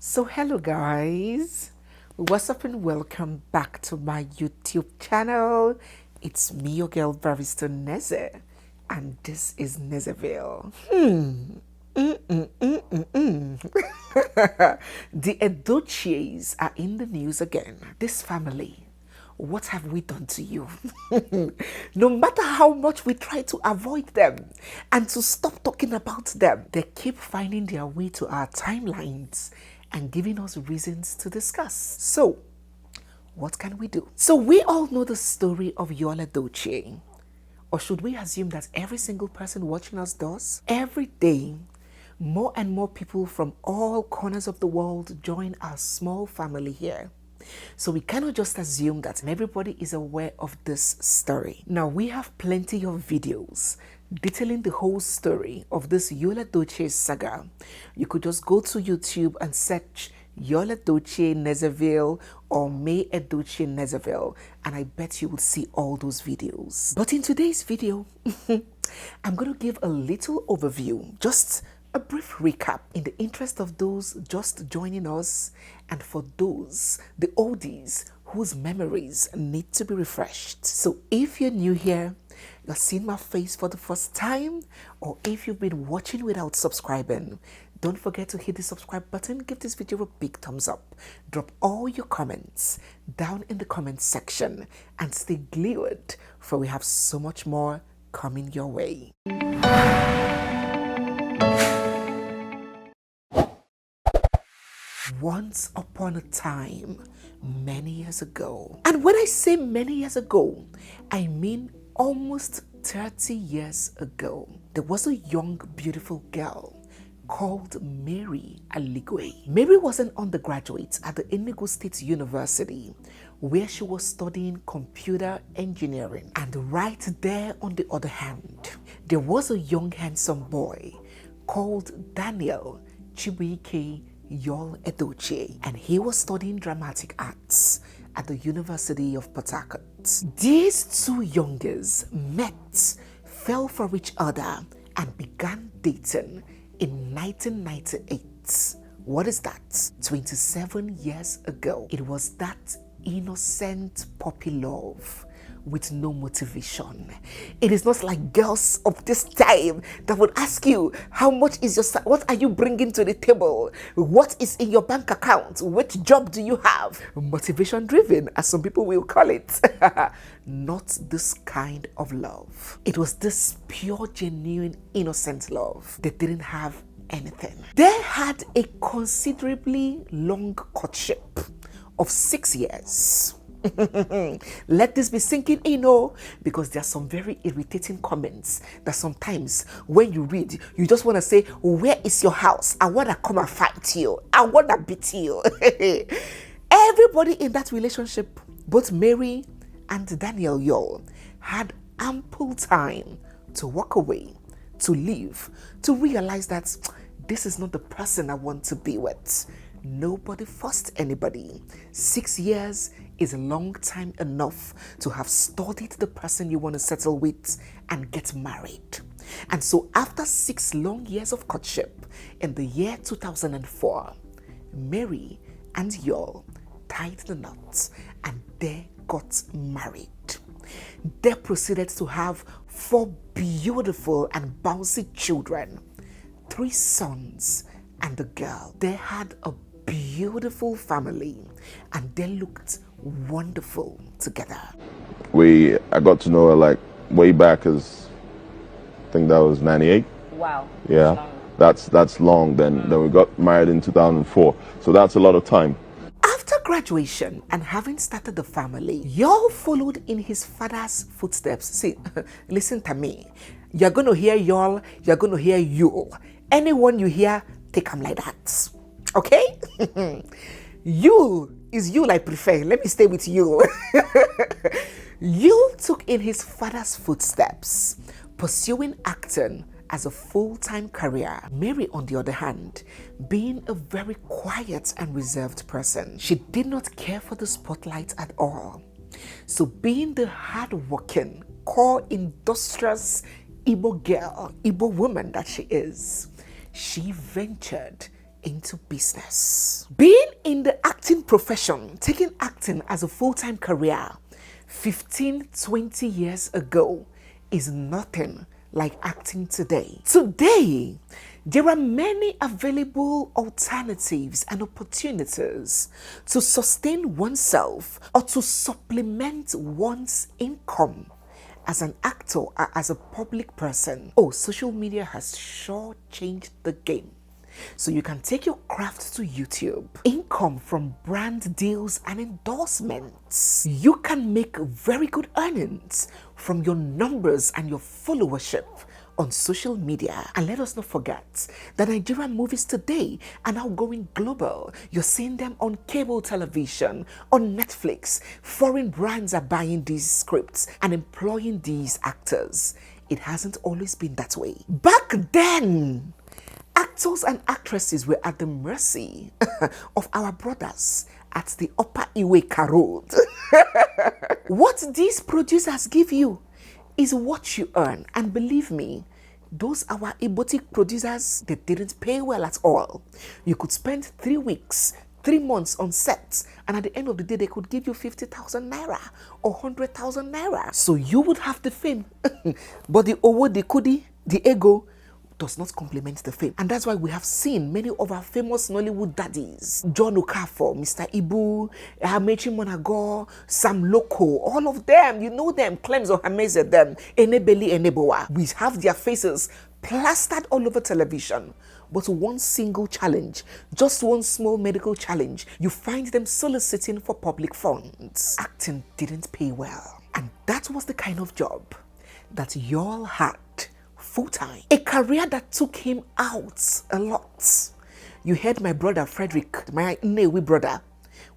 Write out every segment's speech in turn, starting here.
So hello guys, what's up and welcome back to my YouTube channel. It's me, your girl Barrister Neze, and this is Nezeville. The Edochies are in the news again. This family, what have we done to you? No matter how much we try to avoid them and to stop talking about them, they keep finding their way to our timelines and giving us reasons to discuss. So, what can we do? So, we all know the story of YUL Edochie. Or should we assume that every single person watching us does? Every day, more and more people from all corners of the world join our small family here. So we cannot just assume that everybody is aware of this story. Now, we have plenty of videos detailing the whole story of this YUL Edochie saga. You could just go to YouTube and search YUL Edochie Nezeville or May Edochie Nezeville, and I bet you will see all those videos. But in today's video, I'm going to give a little overview, just a brief recap in the interest of those just joining us and for those, the oldies, whose memories need to be refreshed. So if you're new here, you're seeing my face for the first time, or if you've been watching without subscribing, don't forget to hit the subscribe button, give this video a big thumbs up, drop all your comments down in the comment section, and stay glued, for we have so much more coming your way. Once upon a time, many years ago. And when I say many years ago, I mean almost 30 years ago. There was a young, beautiful girl called Mary Aligwe. Mary was an undergraduate at the Enugu State University, where she was studying computer engineering. And right there on the other hand, there was a young, handsome boy called Daniel Chibuike YUL Edochie, and he was studying dramatic arts at the University of Port Harcourt. These two youngers met, fell for each other, and began dating in 1998. What is that? 27 years ago. It was that innocent puppy love with no motivation. It is not like girls of this time that would ask you, how much is your, what are you bringing to the table? What is in your bank account? Which job do you have? Motivation driven, as some people will call it. Not this kind of love. It was this pure, genuine, innocent love. They didn't have anything. They had a considerably long courtship of 6 years. Let this be sinking in, because there are some very irritating comments that sometimes when you read, you just want to say, where is your house? I want to come and fight you. I want to beat you. Everybody in that relationship, both Mary and Daniel YUL, had ample time to walk away, to leave, to realize that this is not the person I want to be with. Nobody forced anybody. 6 years is a long time enough to have studied the person you want to settle with and get married. And so after 6 long years of courtship, in the year 2004, Mary and YUL tied the knot and they got married. They proceeded to have 4 beautiful and bouncy children, 3 sons and a girl. They had a beautiful family and they looked wonderful together. I got to know her like way back as, I think that was 98. Wow. Yeah, that's long. Then we got married in 2004. So that's a lot of time. After graduation and having started the family, YUL followed in his father's footsteps. See, listen to me. You're going to hear YUL, you're going to hear YUL. Anyone you hear, take them like that. Okay? YUL is YUL I prefer. Let me stay with YUL. YUL took in his father's footsteps, pursuing acting as a full-time career. Mary, on the other hand, being a very quiet and reserved person, she did not care for the spotlight at all. So being the hard-working, core, industrious Igbo girl, Igbo woman that she is, she ventured into business. Being in the acting profession, taking acting as a full-time career 15, 20 years ago is nothing like acting today. Today, there are many available alternatives and opportunities to sustain oneself or to supplement one's income as an actor or as a public person. Oh, social media has sure changed the game. So you can take your craft to YouTube. Income from brand deals and endorsements. You can make very good earnings from your numbers and your followership on social media. And let us not forget that Nigerian movies today are now going global. You're seeing them on cable television, on Netflix. Foreign brands are buying these scripts and employing these actors. It hasn't always been that way. Back then, actors and actresses were at the mercy of our brothers at the Upper Iweka Road. What these producers give you is what you earn. And believe me, those our Ibotic producers, they didn't pay well at all. You could spend 3 weeks, 3 months on set, and at the end of the day, they could give you 50,000 naira or 100,000 naira. So you would have the fame, but the owo, the kudi, the ego does not complement the fame. And that's why we have seen many of our famous Nollywood daddies, John Okafor, Mr. Ibu, Amechi Monago, Sam Loco, all of them, you know them, Clems or Hameze them, Enebeli Eneboa. We have their faces plastered all over television. But one single challenge, just one small medical challenge, you find them soliciting for public funds. Acting didn't pay well. And that was the kind of job that YUL had full-time. A career that took him out a lot. You heard my brother Frederick, my Newe brother,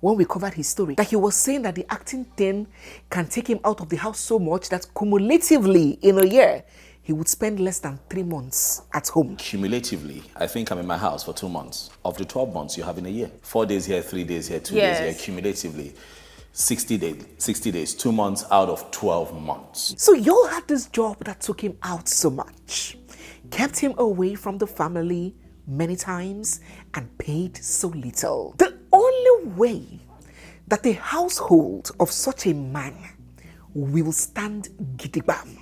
when we covered his story, that he was saying that the acting thing can take him out of the house so much that cumulatively in a year, he would spend less than 3 months at home. Cumulatively, I think I'm in my house for 2 months. Of the 12 months you have in a year. 4 days here, 3 days here, 2 days here, cumulatively. 60 days, 2 months out of 12 months. So YUL had this job that took him out so much, kept him away from the family many times, and paid so little. The only way that a household of such a man will stand gidigam,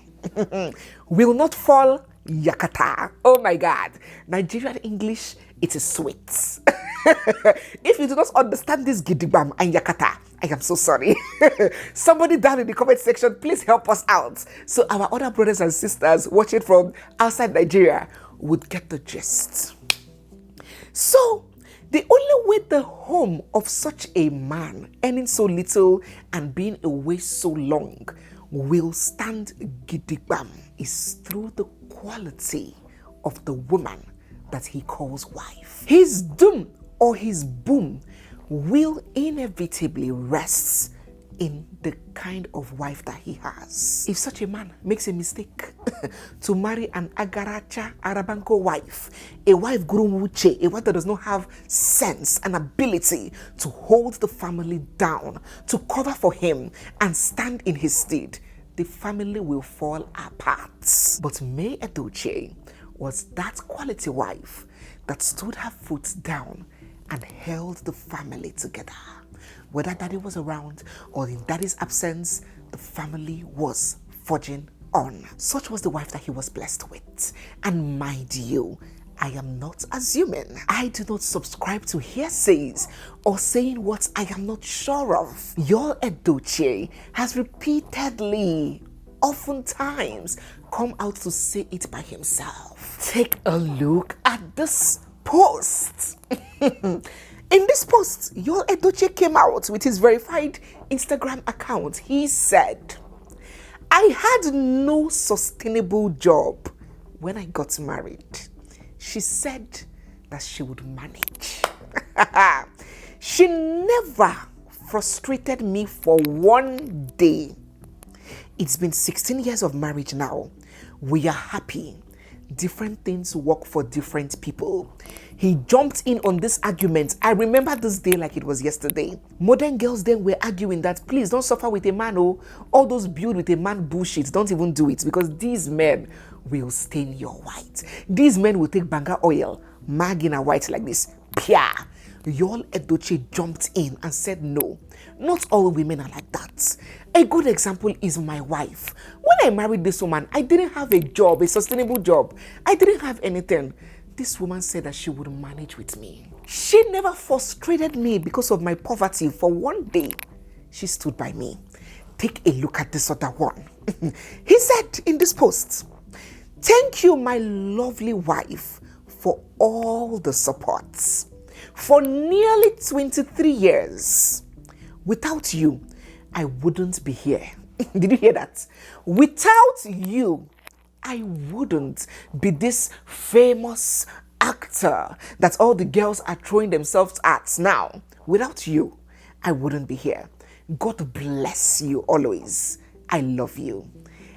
will not fall yakata. Oh my God. Nigerian English, it is sweet. If you do not understand this gidigam and yakata, I am so sorry. Somebody down in the comment section, please help us out, so our other brothers and sisters watching from outside Nigeria would get the gist. So, the only way the home of such a man, earning so little and being away so long, will stand gidigam is through the quality of the woman that he calls wife. His doom or his boom will inevitably rest in the kind of wife that he has. If such a man makes a mistake to marry an agaracha Arabanko wife, a wife gurumuche, a wife that does not have sense and ability to hold the family down, to cover for him and stand in his stead, the family will fall apart. But May Edochie was that quality wife that stood her foot down and held the family together. Whether daddy was around or in daddy's absence, the family was forging on. Such was the wife that he was blessed with. And mind you, I am not assuming. I do not subscribe to hearsays or saying what I am not sure of. YUL Edochie has repeatedly, oftentimes, come out to say it by himself. Take a look at this post. In this post, YUL Edochie came out with his verified Instagram account. He said, I had no sustainable job when I got married. She said that she would manage. She never frustrated me for one day. It's been 16 years of marriage now. We are happy. Different things work for different people. He jumped in on this argument. I remember this day like it was yesterday. Modern girls then were arguing that please don't suffer with a man. Oh, all those build with a man bullshit, don't even do it, because these men will stain your white. These men will take banga oil, marg in a white like this, Pia, YUL Edochie jumped in and said, no, not all women are like that. A good example is my wife. When I married this woman, I didn't have a job, a sustainable job. I didn't have anything. This woman said that she would manage with me. She never frustrated me because of my poverty. For one day, she stood by me. Take a look at this other one. He said in this post, thank you, my lovely wife, for all the support. For nearly 23 years. Without you, I wouldn't be here. Did you hear that? Without you, I wouldn't be this famous actor that all the girls are throwing themselves at now. Without you, I wouldn't be here. God bless you always. I love you.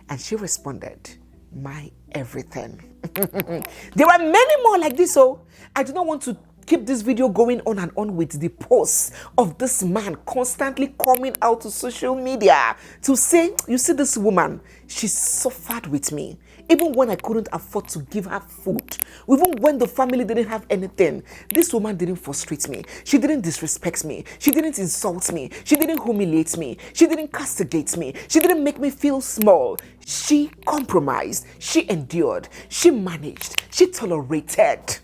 And she responded, my everything. There are many more like this, so I do not want to keep this video going on and on with the posts of this man constantly coming out to social media to say, you see this woman, she suffered with me. Even when I couldn't afford to give her food, even when the family didn't have anything, this woman didn't frustrate me. She didn't disrespect me. She didn't insult me. She didn't humiliate me. She didn't castigate me. She didn't make me feel small. She compromised. She endured. She managed. She tolerated.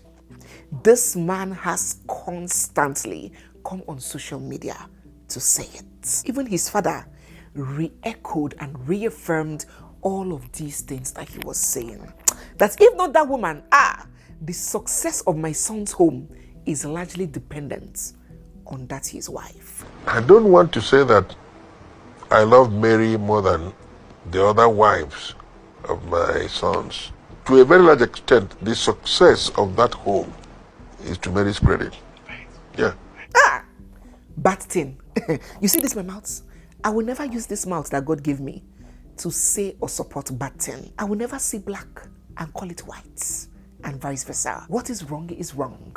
This man has constantly come on social media to say it. Even his father re-echoed and reaffirmed all of these things that he was saying. That if not that woman, the success of my son's home is largely dependent on that his wife. I don't want to say that I love Mary more than the other wives of my sons. To a very large extent, the success of that home is to Mary's credit. Yeah. Bad thing. You see this, my mouth? I will never use this mouth that God gave me to say or support bad thing. I will never see black and call it white, and vice versa. What is wrong is wrong.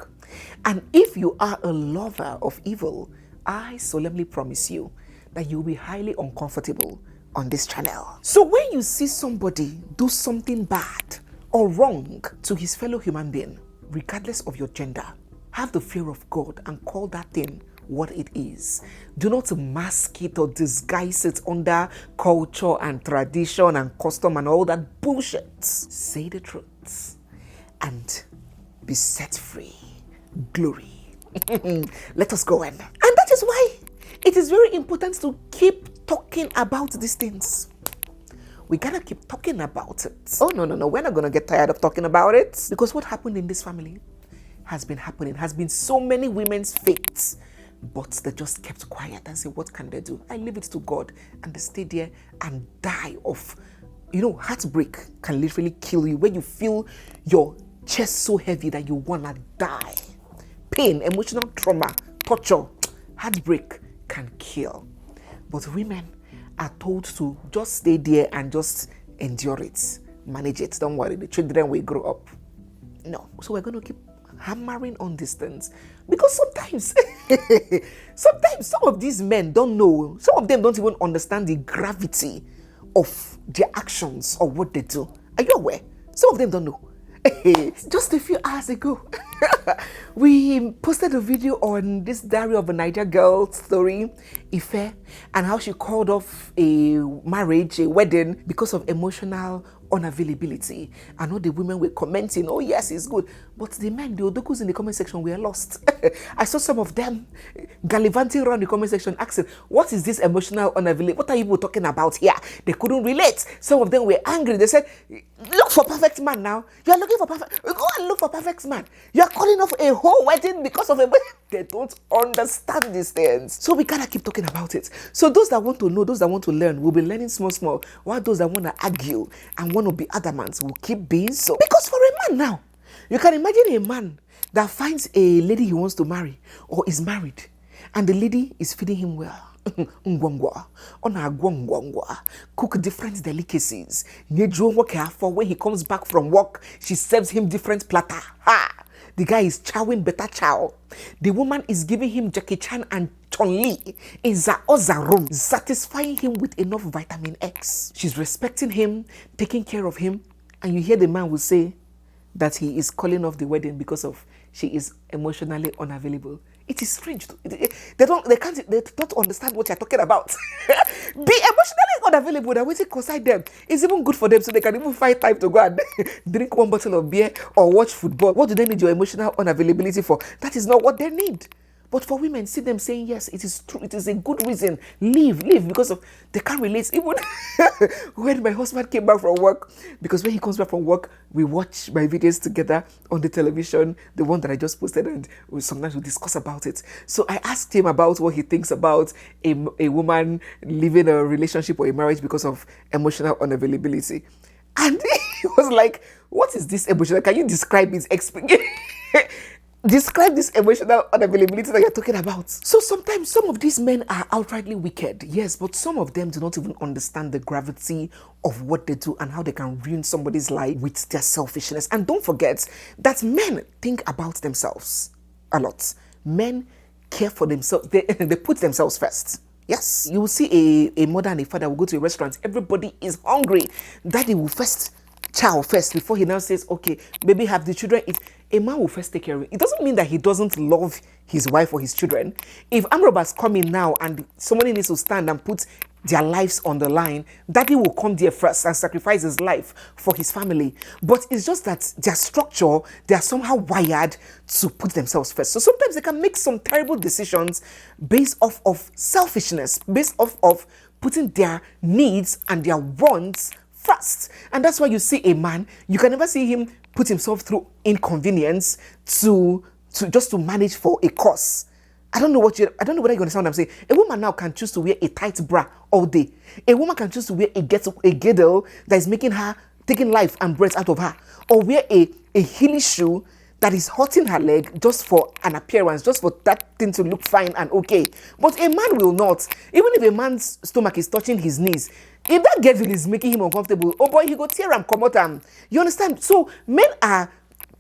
And if you are a lover of evil, I solemnly promise you that you'll be highly uncomfortable on this channel. So when you see somebody do something bad or wrong to his fellow human being, regardless of your gender, have the fear of God and call that thing what it is. Do not mask it or disguise it under culture and tradition and custom and all that bullshit. Say the truth and be set free. Glory. Let us go on. And that is why it is very important to keep talking about these things. We gotta keep talking about it. Oh, no. We're not gonna get tired of talking about it. Because what happened in this family has been happening, has been so many women's fates. But they just kept quiet and said, what can they do? I leave it to God. And they stay there and die of, heartbreak can literally kill you. When you feel your chest so heavy that you wanna die. Pain, emotional trauma, torture, heartbreak can kill. But women are told to just stay there and just endure it, manage it. Don't worry, the children will grow up. No. So we're going to keep hammering on these things because sometimes some of these men don't know. Some of them don't even understand the gravity of their actions or what they do. Are you aware? Some of them don't know. Just a few hours ago, we posted a video on this Diary of a Niger Girl story, Ife, and how she called off a marriage, a wedding, because of emotional unavailability. And all the women were commenting, oh yes, it's good. But the men, the odokus in the comment section were lost. I saw some of them gallivanting around the comment section asking, what is this emotional unavailability? What are you talking about here? They couldn't relate. Some of them were angry. They said, look for perfect man now. You're looking for perfect. Go and look for perfect man. You're calling off a whole wedding because of a wedding. They don't understand these things. So we gotta keep talking about it. So those that want to know, those that want to learn, will be learning small. While those that want to argue and want to be adamant will keep being so. Because for a man now, you can imagine a man that finds a lady he wants to marry or is married, and the lady is feeding him well. Cook different delicacies. When he comes back from work, she serves him different platter. The guy is chowing better chow. The woman is giving him Jackie Chan and Chun-Li in the other room, satisfying him with enough vitamin X. She's respecting him, taking care of him, and you hear the man will say that he is calling off the wedding because of she is emotionally unavailable. It is strange. They don't understand what you're talking about. Be emotionally unavailable. That waiting beside them is even good for them, so they can even find time to go and drink one bottle of beer or watch football. What do they need your emotional unavailability for? That is not what they need. But for women, see them saying, yes, it is true, it is a good reason. Leave, because of they can't relate. Even when my husband came back from work, because when he comes back from work, we watch my videos together on the television, the one that I just posted, and sometimes we discuss about it. So I asked him about what he thinks about a woman leaving a relationship or a marriage because of emotional unavailability. And he was like, what is this emotional? Can you describe his experience? Describe this emotional unavailability that you're talking about. So sometimes some of these men are outrightly wicked, yes, but some of them do not even understand the gravity of what they do and how they can ruin somebody's life with their selfishness. And don't forget that men think about themselves a lot. Men care for themselves. They put themselves first. Yes. You will see a mother and a father will go to a restaurant. Everybody is hungry. Daddy will first chow first before he now says, okay, maybe have the children eat. A man will first take care of it. It doesn't mean that he doesn't love his wife or his children. If armed robbers come in now and somebody needs to stand and put their lives on the line, daddy will come there first and sacrifice his life for his family. But it's just that their structure, they are somehow wired to put themselves first. So sometimes they can make some terrible decisions based off of selfishness, based off of putting their needs and their wants first. And that's why you see a man, you can never see him put himself through inconvenience to just to manage for a cause. I don't know whether you understand what I'm saying. A woman now can choose to wear a tight bra all day. A woman can choose to wear a girdle that is taking life and breath out of her, or wear a heely shoe that is hurting her leg just for an appearance, just for that thing to look fine and okay. But a man will not. Even if a man's stomach is touching his knees, if that girdle is making him uncomfortable, oh boy, he go tear and come out. You understand? So men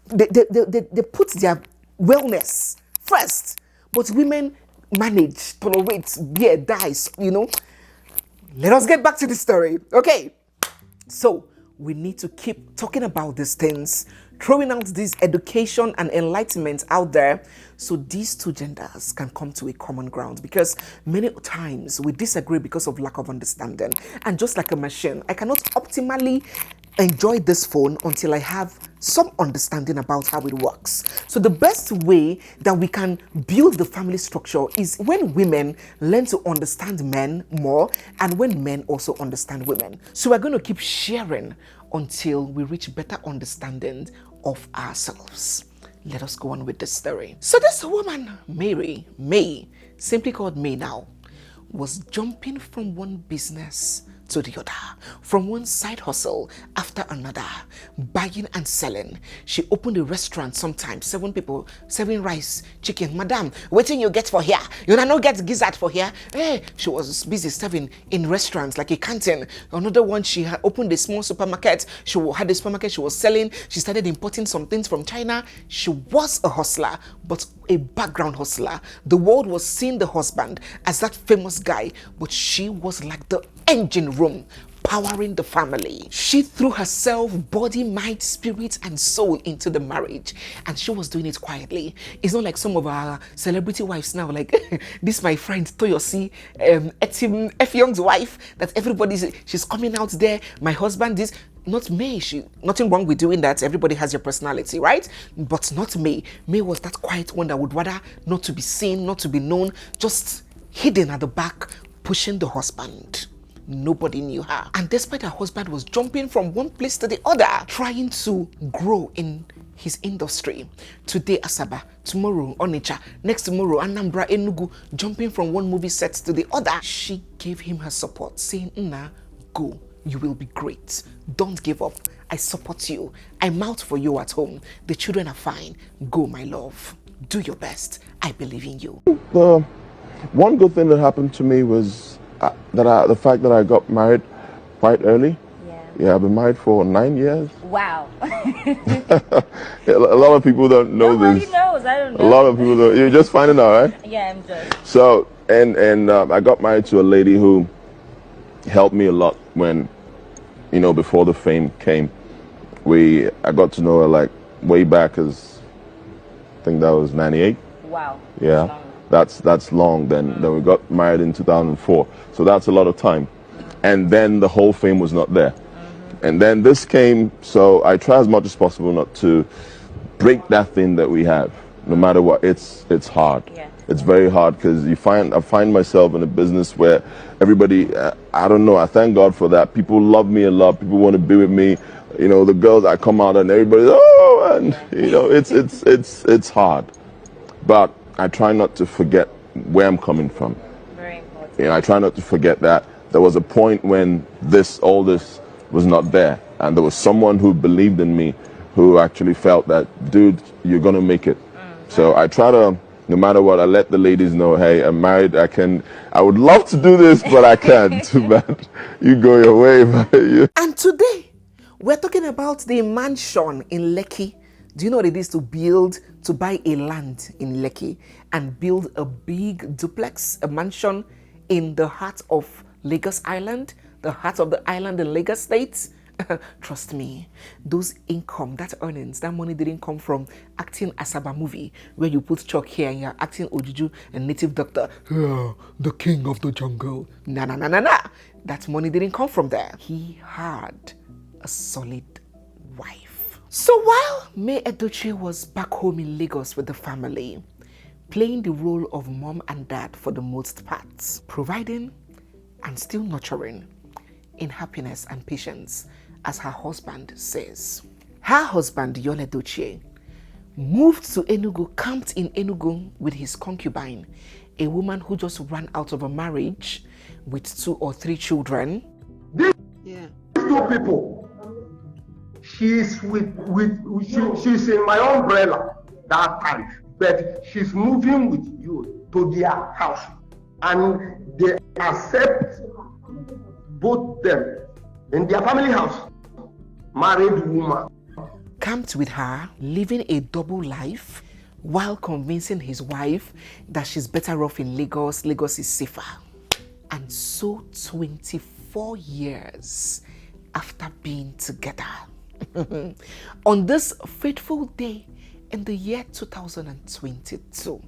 they put their wellness first, but women manage, tolerate, bear, dies, Let us get back to the story. Okay. So we need to keep talking about these things, throwing out this education and enlightenment out there so these two genders can come to a common ground, because many times we disagree because of lack of understanding. And just like a machine, I cannot optimally enjoy this phone until I have some understanding about how it works. So the best way that we can build the family structure is when women learn to understand men more, and when men also understand women. So we're going to keep sharing until we reach better understanding of ourselves. Let us go on with the story. So this woman, May, simply called May now, was jumping from one business to the other, from one side hustle after another, buying and selling. She opened a restaurant sometimes, 7 people, serving rice, chicken. Madam, waiting you get for here? You don't get gizzard for here? Hey, she was busy serving in restaurants like a canteen. Another one, she had opened a small supermarket. She had a supermarket she was selling. She started importing some things from China. She was a hustler, but a background hustler. The world was seeing the husband as that famous guy, but she was like the engine room powering the family. She threw herself, body, mind, spirit, and soul into the marriage, and she was doing it quietly. It's not like some of our celebrity wives now, like this my friend Toyosi, F Young's wife, that she's coming out there. My husband is not May. Nothing wrong with doing that. Everybody has your personality, right? But not May. May was that quiet one that would rather not to be seen, not to be known, just hidden at the back, pushing the husband. Nobody knew her. And despite her husband was jumping from one place to the other, trying to grow in his industry. Today Asaba, tomorrow Onitsha, next tomorrow Anambra, Enugu, jumping from one movie set to the other. She gave him her support, saying, Nna, go. You will be great. Don't give up. I support you. I'm out for you at home. The children are fine. Go, my love. Do your best. I believe in you. One good thing that happened to me was the fact that I got married quite early. Yeah, I've been married for 9 years. Wow. A lot of people don't know this. Nobody knows. I don't know. A lot of people don't. You're just finding out, right? Yeah, I'm just. So, and I got married to a lady who helped me a lot when, before the fame came. I got to know her like way back as think that was 98. Wow. Yeah, that's long. Then we got married in 2004. So that's a lot of time. And then the whole fame was not there. And then this came, so I try as much as possible not to break that thing that we have. No matter what, it's hard. Yeah. It's very hard because I find myself in a business where everybody, I don't know, I thank God for that. People love me a lot. People want to be with me. You know, the girls, I come out and everybody's, oh, and you know, it's hard. But I try not to forget where I'm coming from. Very important. You know, I try not to forget that there was a point when all this was not there, and there was someone who believed in me, who actually felt that, dude, you're gonna make it. So I try to, no matter what, I let the ladies know, hey, I'm married. I would love to do this, but I can't. Too bad. You go your way. And today, we're talking about the mansion in Lekki. Do you know what it is to buy a land in Lekki and build a big duplex, a mansion in the heart of Lagos Island, the heart of the island in Lagos State? Trust me, those income, that earnings, that money didn't come from acting Asaba movie where you put chalk here and you're acting Ojuju and native doctor, the king of the jungle. Nah. That money didn't come from there. He had a solid wife. So while May Edochie was back home in Lagos with the family, playing the role of mom and dad for the most part, providing and still nurturing in happiness and patience, as her husband says. Her husband, YUL Edochie, moved to Enugu, camped in Enugu with his concubine, a woman who just ran out of a marriage with 2 or 3 children. These 2 people, she's she's in my umbrella that time, but she's moving with you to their house, and they accept both them in their family house. Married woman. Camped with her, living a double life while convincing his wife that she's better off in Lagos. Lagos is safer. And so 24 years after being together, on this fateful day in the year 2022,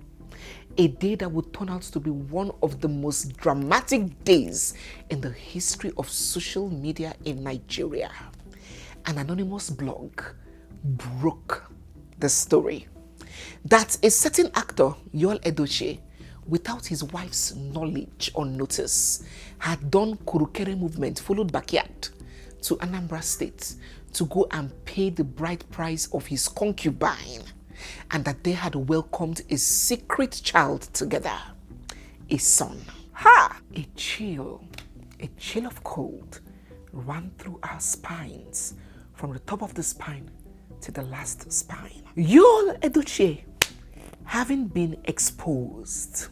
a day that would turn out to be one of the most dramatic days in the history of social media in Nigeria, an anonymous blog broke the story that a certain actor, YUL Edochie, without his wife's knowledge or notice, had done Kurukere movement, followed backyard to Anambra State to go and pay the bride price of his concubine, and that they had welcomed a secret child together, a son. A chill of cold ran through our spines, from the top of the spine to the last spine. YUL Edochie, having been exposed,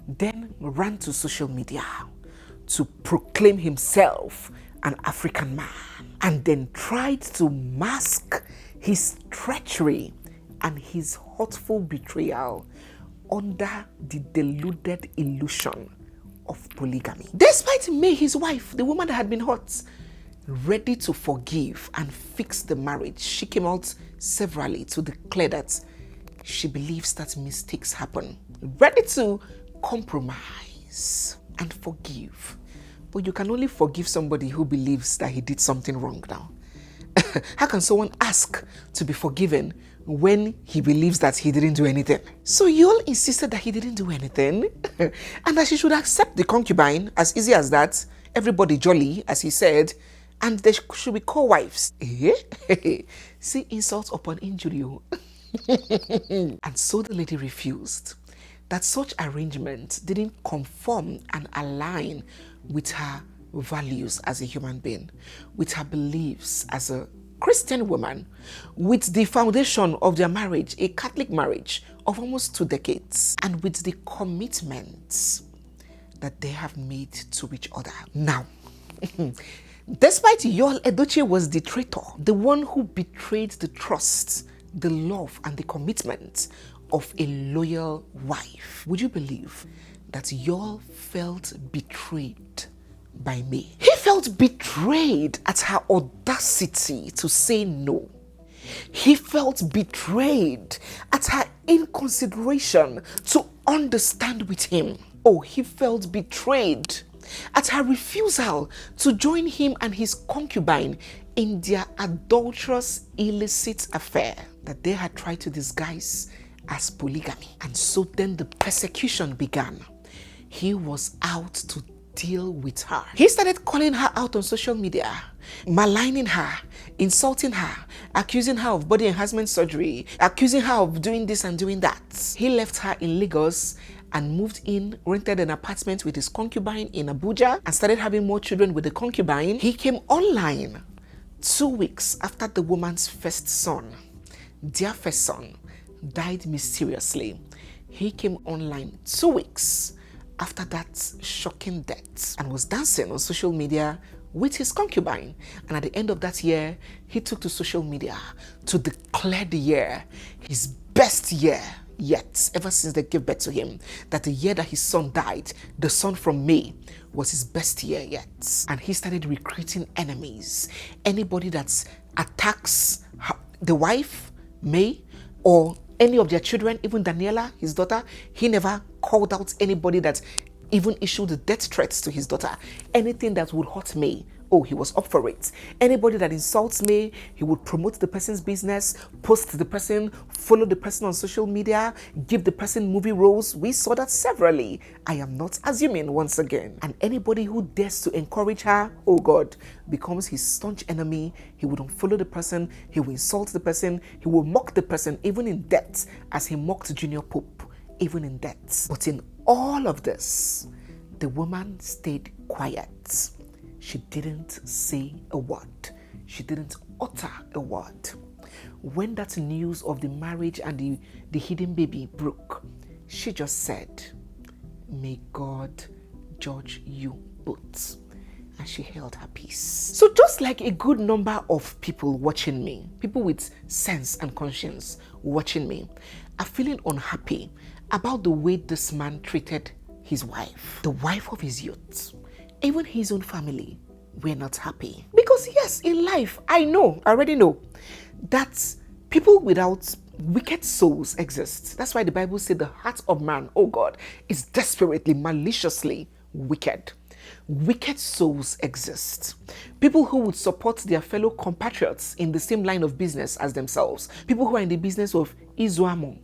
then ran to social media to proclaim himself an African man, and then tried to mask his treachery and his hurtful betrayal under the deluded illusion of polygamy. Despite May, his wife, the woman that had been hurt, ready to forgive and fix the marriage, she came out severally to declare that she believes that mistakes happen, ready to compromise and forgive. But you can only forgive somebody who believes that he did something wrong now. How can someone ask to be forgiven when he believes that he didn't do anything? So YUL insisted that he didn't do anything and that she should accept the concubine, as easy as that, everybody jolly, as he said, and they should be co-wives. See insult upon injury. And so the lady refused. That such arrangement didn't conform and align with her values as a human being, with her beliefs as a Christian woman, with the foundation of their marriage, a Catholic marriage of almost 2 decades, and with the commitments that they have made to each other. Now, despite YUL Edochie was the traitor, the one who betrayed the trust, the love, and the commitment of a loyal wife, would you believe that YUL felt betrayed by me? He felt betrayed at her audacity to say no. He felt betrayed at her inconsideration to understand with him. Oh, he felt betrayed at her refusal to join him and his concubine in their adulterous, illicit affair that they had tried to disguise as polygamy. And so then the persecution began. He was out to deal with her. He started calling her out on social media, maligning her, insulting her, accusing her of body enhancement surgery, accusing her of doing this and doing that. He left her in Lagos and moved in, rented an apartment with his concubine in Abuja and started having more children with the concubine. He came online 2 weeks after the woman's first son, their first son, died mysteriously. He came online 2 weeks after that shocking death and was dancing on social media with his concubine. And at the end of that year, he took to social media to declare the year his best year yet, ever since they gave birth to him, that the year that his son died, the son from May, was his best year yet. And he started recruiting enemies. Anybody that attacks the wife, May, or any of their children, even Daniela, his daughter, he never called out anybody that even issued death threats to his daughter. Anything that would hurt May, oh, he was up for it. Anybody that insults May, he would promote the person's business, post the person, follow the person on social media, give the person movie roles. We saw that severally. I am not assuming once again. And anybody who dares to encourage her, oh God, becomes his staunch enemy. He would unfollow the person, he will insult the person, he will mock the person, even in death, as he mocked Junior Pope, even in death. But in all of this, the woman stayed quiet. She didn't say a word. She didn't utter a word. When that news of the marriage and the hidden baby broke, she just said, "May God judge you both." And she held her peace. So just like a good number of people watching me, people with sense and conscience watching me, are feeling unhappy about the way this man treated his wife, the wife of his youth. Even his own family were not happy. Because yes, in life, I already know that people without wicked souls exist. That's why the Bible said the heart of man, oh God, is desperately, maliciously wicked. Wicked souls exist. People who would support their fellow compatriots in the same line of business as themselves. People who are in the business of izuamo,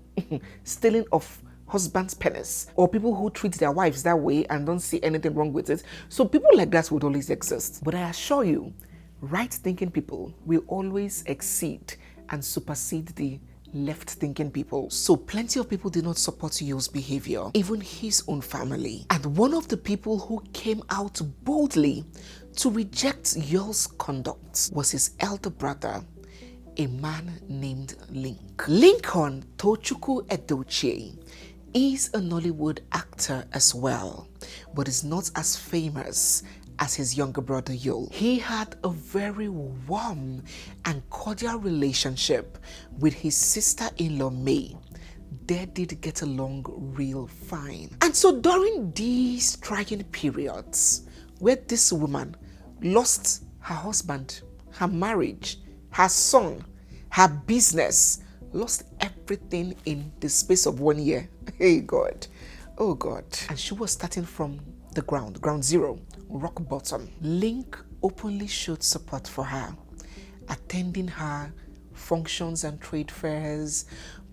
stealing of husband's penis, or people who treat their wives that way and don't see anything wrong with it. So people like that would always exist. But I assure you, right-thinking people will always exceed and supersede the left-thinking people. So plenty of people did not support Yul's behavior, even his own family. And one of the people who came out boldly to reject Yul's conduct was his elder brother, a man named LINC. Lincoln Tochukwu Edochie is a Nollywood actor as well, but is not as famous as his younger brother Yul. He had a very warm and cordial relationship with his sister-in-law May. They did get along real fine. And so during these trying periods where this woman lost her husband, her marriage, her son, her business, lost everything in the space of 1 year. Hey God, oh God. And she was starting from the ground zero, rock bottom. LINC openly showed support for her, attending her functions and trade fairs,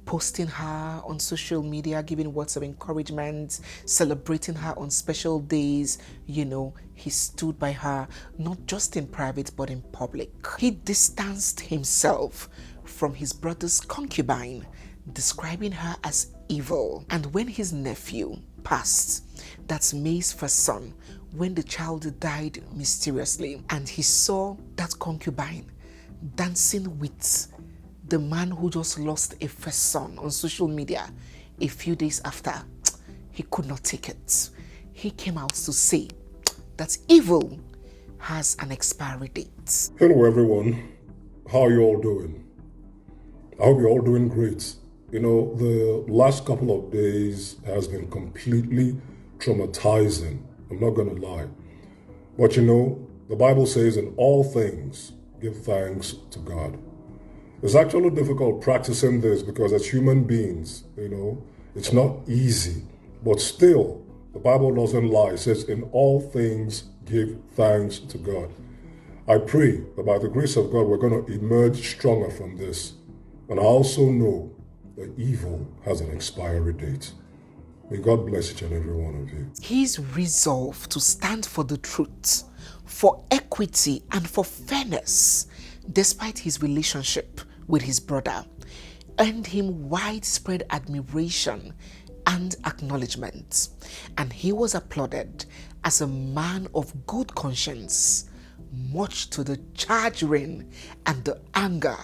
posting her on social media, giving words of encouragement, celebrating her on special days. He stood by her, not just in private, but in public. He distanced himself from his brother's concubine, describing her as evil. And when his nephew passed, that's May's first son, when the child died mysteriously, and he saw that concubine dancing with the man who just lost a first son on social media a few days after, he could not take it. He came out to say that evil has an expiry date. Hello everyone, how are you all doing? I hope you're all doing great. The last couple of days has been completely traumatizing. I'm not going to lie. But the Bible says in all things, give thanks to God. It's actually difficult practicing this because as human beings, it's not easy. But still, the Bible doesn't lie. It says, in all things, give thanks to God. I pray that by the grace of God, we're going to emerge stronger from this. And I also know that evil has an expiry date. May God bless each and every one of you. His resolve to stand for the truth, for equity, and for fairness, despite his relationship with his brother, earned him widespread admiration and acknowledgement. And he was applauded as a man of good conscience, much to the chagrin and the anger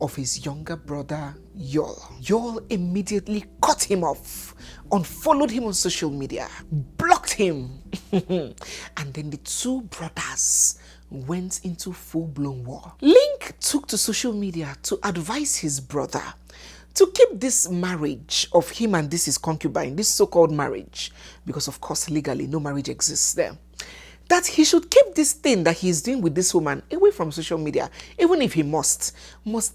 of his younger brother, YUL. YUL immediately cut him off, unfollowed him on social media, blocked him. And then the two brothers went into full-blown war. LINC took to social media to advise his brother to keep this marriage of him and this his concubine, this so-called marriage, because of course legally no marriage exists there, that he should keep this thing that he's doing with this woman away from social media, even if he must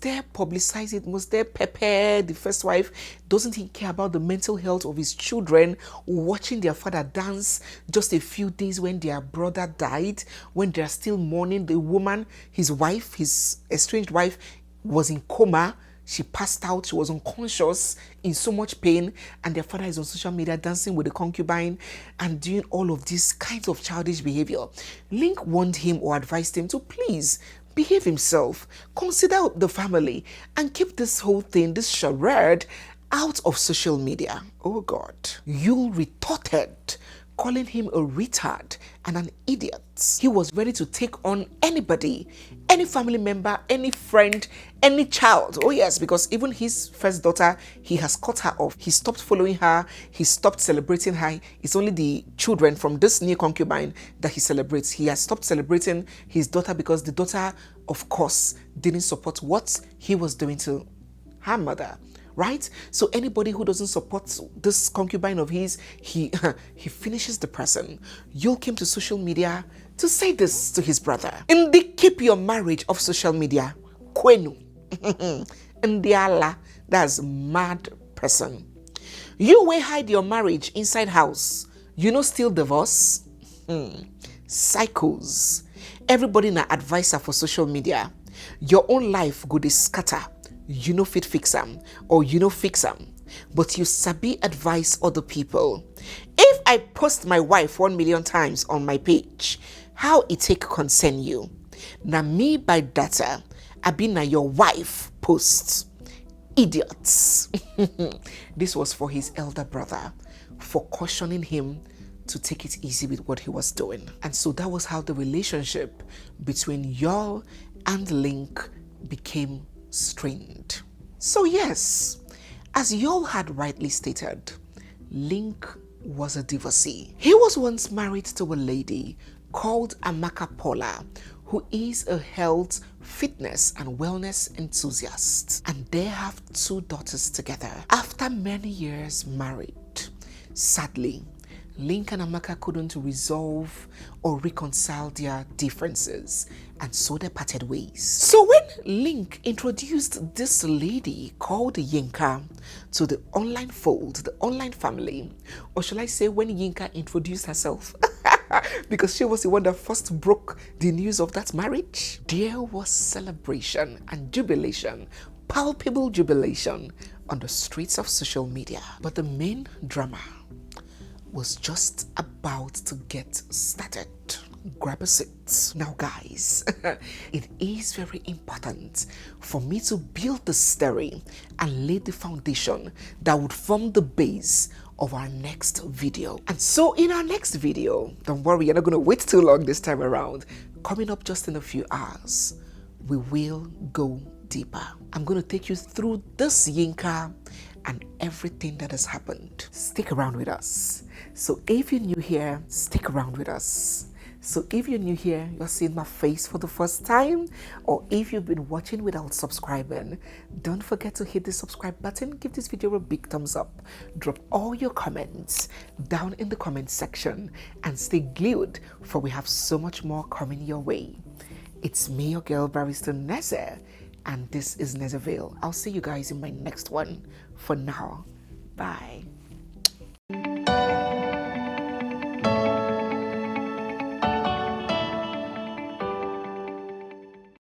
they publicize it, must they pepper the first wife? Doesn't he care about the mental health of his children watching their father dance just a few days when their brother died, when they're still mourning the woman, his wife, his estranged wife, was in coma? She passed out, she was unconscious, in so much pain, and their father is on social media dancing with the concubine and doing all of these kinds of childish behavior. LINC warned him or advised him to please behave himself, consider the family, and keep this whole thing, this charade, out of social media. Oh God. YUL retorted, calling him a retard and an idiot. He was ready to take on anybody, any family member, any friend, any child. Oh yes, because even his first daughter, he has cut her off. He stopped following her. He stopped celebrating her. It's only the children from this new concubine that he celebrates. He has stopped celebrating his daughter because the daughter, of course, didn't support what he was doing to her mother. Right? So anybody who doesn't support this concubine of his, he finishes the person. YUL came to social media to say this to his brother. In the keep your marriage off social media, kwenu. In the Allah, that's mad person. You will hide your marriage inside house. Still divorce? Psychos. Everybody na advisor for social media. Your own life go dey scatter. Fit fix them or fix them, but you sabi advise other people. If I post my wife 1 million times on my page, how it take concern you? Na me by data, I be na your wife post. Idiots. This was for his elder brother, for cautioning him to take it easy with what he was doing. And so that was how the relationship between YUL and LINC became strained. So yes, as YUL had rightly stated, LINC was a divorcee. He was once married to a lady called Amaka Paula, who is a health, fitness, and wellness enthusiast. And they have 2 daughters together. After many years married, sadly, LINC and Amaka couldn't resolve or reconcile their differences, and so they parted ways. So when LINC introduced this lady called YINKA to the online fold, the online family, or shall I say when YINKA introduced herself, because she was the one that first broke the news of that marriage, there was celebration and jubilation, palpable jubilation on the streets of social media. But the main drama was just about to get started. Grab a seat. Now guys, it is very important for me to build the story and lay the foundation that would form the base of our next video. And so in our next video, don't worry, you're not going to wait too long this time around. Coming up just in a few hours, we will go deeper. I'm going to take you through this YINKA and everything that has happened. Stick around with us. So if you're new here, stick around with us. So if you're new here, you're seeing my face for the first time, or if you've been watching without subscribing, don't forget to hit the subscribe button, give this video a big thumbs up, drop all your comments down in the comment section, and stay glued, for we have so much more coming your way. It's me, your girl, Barrister Neze, And this is Nezeville. I'll see you guys in my next one. For now, bye.